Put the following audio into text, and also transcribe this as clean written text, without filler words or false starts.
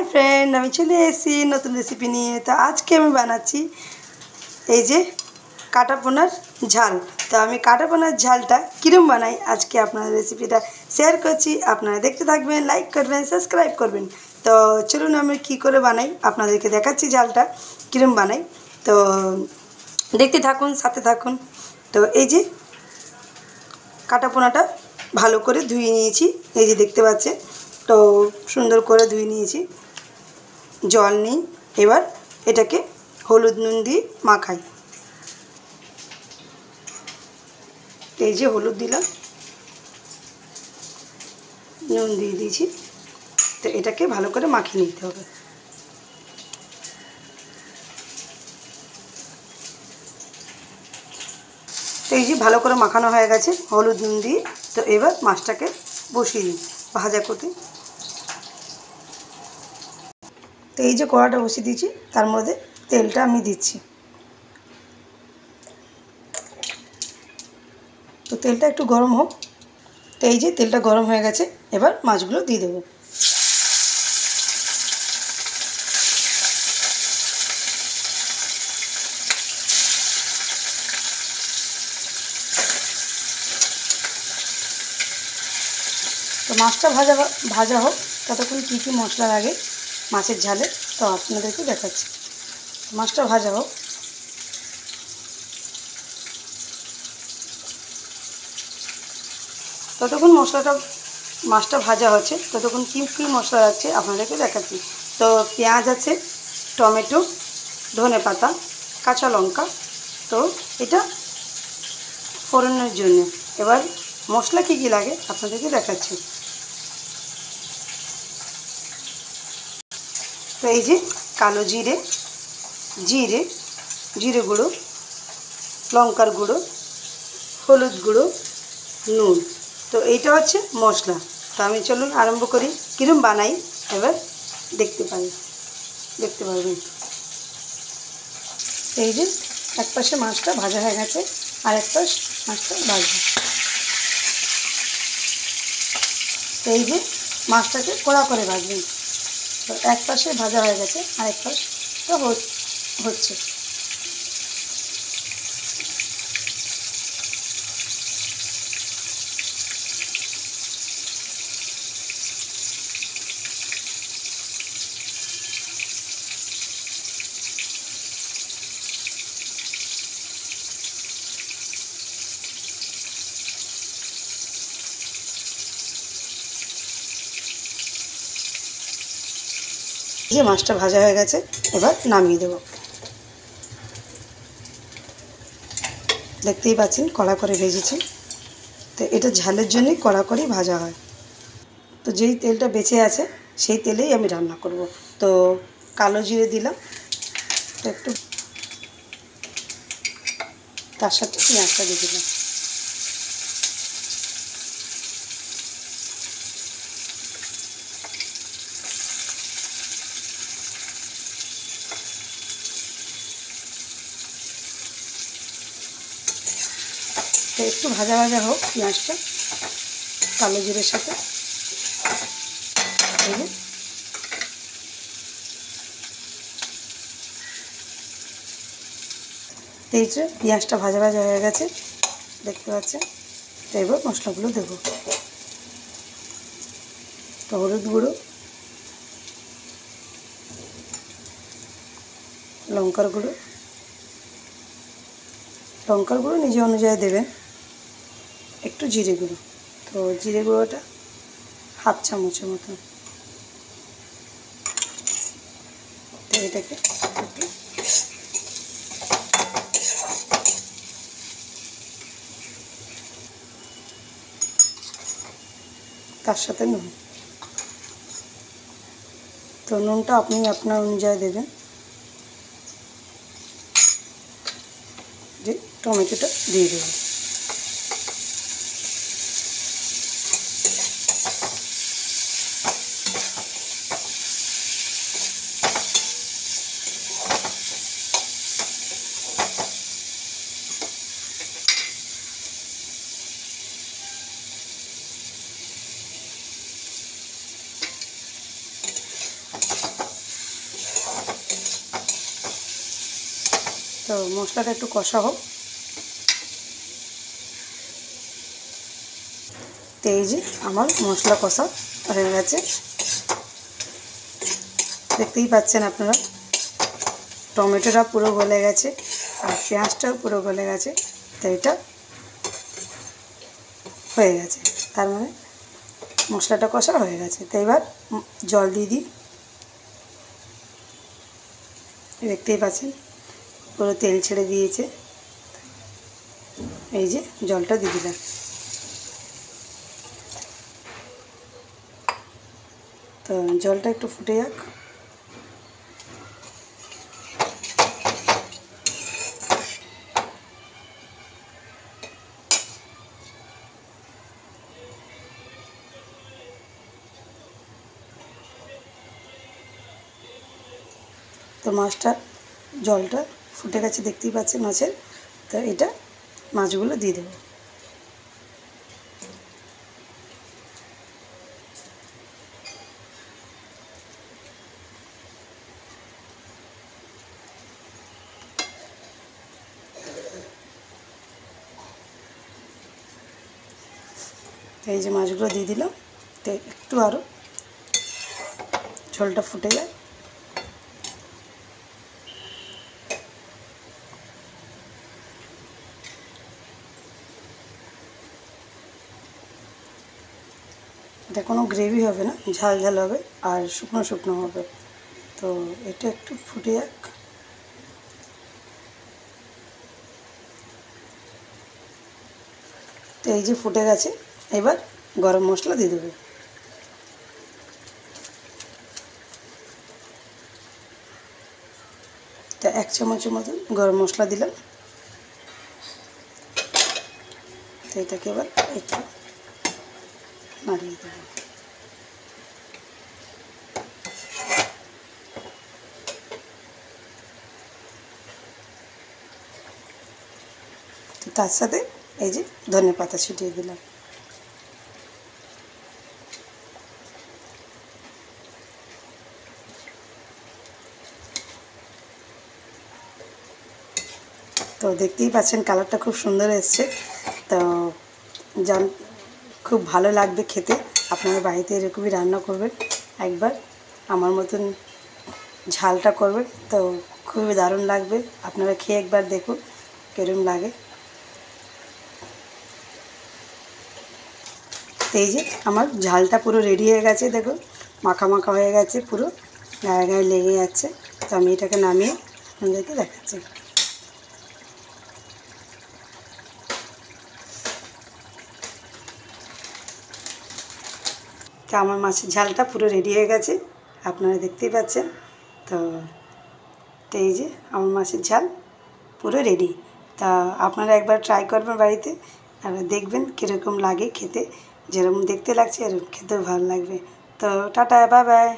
Hi friend আমি চলে এসেছি নতুন রেসিপি নিয়ে। তো আজকে আমি বানাচ্ছি এই যে কাটাপোনার ঝাল। তো আমি কাটাপোনার ঝালটা কিরম বানাই আজকে আপনাদের রেসিপিটা শেয়ার করছি। আপনারা দেখতে থাকবেন, লাইক করবেন, সাবস্ক্রাইব করবেন। তো চলুন আমি কি করে বানাই আপনাদেরকে দেখাচ্ছি ঝালটা কিরম বানাই। তো দেখতে থাকুন, সাথে থাকুন। তো এই যে কাটাপোনাটা ভালো করে ধুয়ে নিয়েছি, এই যে দেখতে পাচ্ছেন। তো সুন্দর করে ধুয়ে নিয়েছি, জল নেই। এবার এটাকে হলুদ নুন দিয়ে মাখাই। এই যে হলুদ দিলাম, নুন দিয়ে দিয়েছি। তো এটাকে ভালো করে মাখিয়ে নিতে হবে। তো এই যে ভালো করে মাখানো হয়ে গেছে হলুদ নুন দিয়ে। তো এবার মাছটাকে বসিয়ে দিই ভাজা করতে। তো এই যে কড়াটা বসিয়ে দিয়েছি, তার মধ্যে তেলটা আমি দিচ্ছি। তো তেলটা একটু গরম হোক। তো এই যে তেলটা গরম হয়ে গেছে, এবার মাছগুলো দিয়ে দেবো। তো মাছটা ভাজা হোক, ততক্ষণ কী কী মশলা লাগে মাছের ঝালে তো আপনাদেরকে দেখাচ্ছি। মাছটা ভাজা হোক। ততক্ষণ মাছটা ভাজা হচ্ছে, ততক্ষণ কী কী মশলা লাগছে আপনাদেরকে দেখাচ্ছি। তো পেঁয়াজ আছে, টমেটো, ধনেপাতা, কাঁচা লঙ্কা। তো এটা ফোড়নের জন্য। এবার মশলা কী কী লাগে আপনাদেরকে দেখাচ্ছি। তো এই যে কালো জিরে, জিরে গুঁড়ো, লঙ্কার গুঁড়ো, হলুদ গুঁড়ো, নুন। তো এইটা হচ্ছে মশলা। তো আমি চলুন আরম্ভ করি কীরকম বানাই। এবার দেখতে পারবেন। এই যে এক পাশে মাছটা ভাজা হয়ে গেছে, আর এক পাশ মাছটা ভাজবো। তো এই যে মাছটাকে কড়া করে ভাজবেন। তো এক পাশে ভাজা হয়ে গেছে, আর এক পাশটা হচ্ছে। এই যে মাছটা ভাজা হয়ে গেছে, এবার নামিয়ে দেব। দেখতেই পাচ্ছেন কড়া করে ভেজেছি। তো এটা ঝালের জন্যই কড়া করেই ভাজা হয়। তো যেই তেলটা বেঁচে আছে সেই তেলেই আমি রান্না করব। তো কালো জিরে দিলাম, তো একটু তার সাথে পেঁয়াজটা দিয়ে দিলাম। তো একটু ভাজা হোক পেঁয়াজটা কালো জিরের সাথে। এই যে পেঁয়াজটা ভাজা হয়ে গেছে, দেখতে পাচ্ছেন। তো এবার মশলাগুলো দেবো। তো হলুদ গুঁড়ো, লঙ্কার গুঁড়ো নিজে অনুযায়ী দেবেন। একটু জিরে গুঁড়ো, তো জিরে গুঁড়োটা হাফ চামচের মতন। তো এটাকে একটু তার সাথে নুন। তো নুনটা আপনি আপনার অনুযায়ী দেবেন। যে টমেটোটা দিয়ে দেবেন। তো মশলাটা একটু কষা হোক। তো এই যে আমার মশলা কষা হয়ে গেছে, দেখতেই পাচ্ছেন আপনারা। টমেটোটা পুরো গলে গেছে আর পেঁয়াজটাও পুরো গলে গেছে। তো এটা হয়ে গেছে, তার মানে মশলাটা কষা হয়ে গেছে। তো এবার জল দিয়ে দিই। দেখতেই পাচ্ছেন পুরো তেল ছেড়ে দিয়েছে। এই যে জলটা দিয়ে দিলাম। তো জলটা একটু ফুটে যাক। তো মাছটা জলটা ফুটে গেছে, দেখতেই পাচ্ছেন মাছের। তো এটা মাছগুলো দিয়ে দেবো। এই যে মাছগুলো দিয়ে দিলাম। তো একটু আরও ঝোলটা ফুটে যায়। এটা কোনো গ্রেভি হবে না, ঝাল ঝাল হবে আর শুকনো শুকনো হবে। তো এটা একটু ফুটে যাক। তো এই যে ফুটে গেছে, এবার গরম মশলা দিয়ে দেবো। তো 1 চামচের মতন গরম মশলা দিলাম। তো এটাকে এবার একটু নাড়িয়ে দেবো। তো তার সাথে এই যে ধনে পাতা ছিটিয়ে দিলাম। তো দেখতেই পাচ্ছেন কালারটা খুব সুন্দর এসছে। তো খুব ভালো লাগবে খেতে। আপনারা বাড়িতে এরকমই রান্না করবেন একবার, আমার মতন ঝালটা করবেন। তো খুবই দারুণ লাগবে। আপনারা খেয়ে একবার দেখুন কেরম লাগে। এই যে আমার ঝালটা পুরো রেডি হয়ে গেছে, দেখুন মাখা মাখা হয়ে গেছে, পুরো গায়ে গায়ে লেগে যাচ্ছে। তো আমি এটাকে নামিয়ে আপনাদেরকে দেখাচ্ছি। তো আমার মাছের ঝালটা পুরো রেডি হয়ে গেছে, আপনারা দেখতেই পাচ্ছেন। তো তো এই যে আমার মাছের ঝাল পুরো রেডি। তা আপনারা একবার ট্রাই করবেন বাড়িতে আর দেখবেন কীরকম লাগে খেতে। যেরকম দেখতে লাগছে এরকম খেতেও ভালো লাগবে। তো টাটা, বাই বাই।